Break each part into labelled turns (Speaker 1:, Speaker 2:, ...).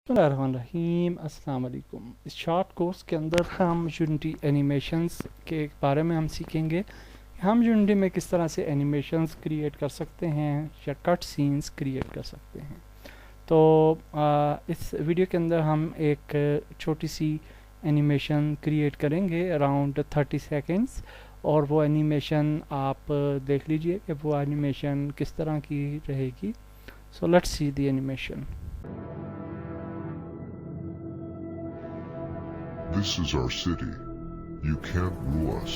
Speaker 1: बिस्मिल्लाहिर्रहमानिर्रहीम अस्सलाम वालेकुम। इस शॉर्ट कोर्स के अंदर हम यूनिटी एनिमेशंस के बारे में हम सीखेंगे। हम यूनिटी में किस तरह से एनिमेशंस क्रिएट कर सकते हैं या कट सीन्स क्रिएट कर सकते हैं। तो इस वीडियो के अंदर हम एक छोटी सी एनिमेशन क्रिएट करेंगे अराउंड 30 सेकेंड्स, और वो एनिमेशन आप देख लीजिए कि वो एनिमेशन किस तरह की रहेगी। So let's see the animation.
Speaker 2: This is our city. You can't rule us.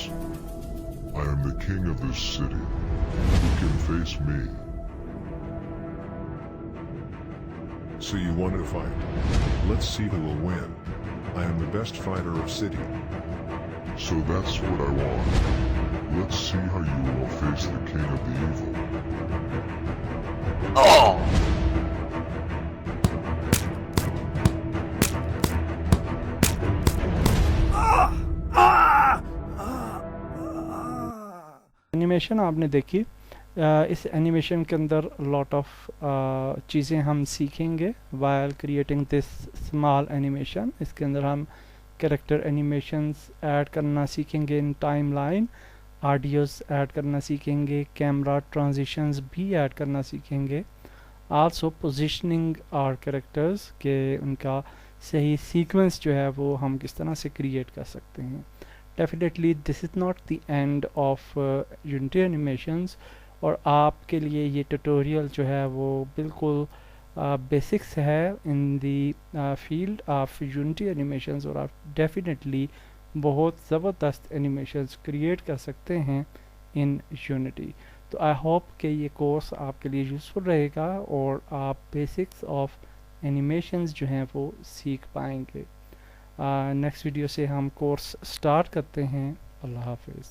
Speaker 2: I am the king of this city. Who can face me?
Speaker 3: So you want to fight? Let's see who will win. I am the best fighter of city.
Speaker 2: So that's what I want. Let's see how you will face the king of the evil.
Speaker 1: Animation आपने देखी। इस animation के अंदर lot of चीज़ें हम सीखेंगे while creating this small animation. इसके अंदर हम कैरेक्टर एनिमेशंस ऐड करना सीखेंगे, इन टाइमलाइन ऑडियोस ऐड करना सीखेंगे, कैमरा ट्रांजिशंस भी ऐड करना सीखेंगे, आल्सो पोजीशनिंग आवर कैरेक्टर्स के उनका सही सीक्वेंस जो है वो हम किस तरह से क्रिएट कर सकते हैं। Definitely this is not the end of unity animations, और आपके लिए ये ट्यूटोरियल जो है वो बिल्कुल बेसिक्स है in the field of unity animations, और आप डेफिनेटली बहुत ज़बरदस्त एनिमेशंस क्रिएट कर सकते हैं इन यूनिटी। तो आई होप कि ये कोर्स आपके लिए यूज़फुल रहेगा और आप बेसिक्स ऑफ एनिमेशंस जो हैं वो सीख पाएंगे। नेक्स्ट वीडियो से हम कोर्स स्टार्ट करते हैं। अल्लाह हाफिज़।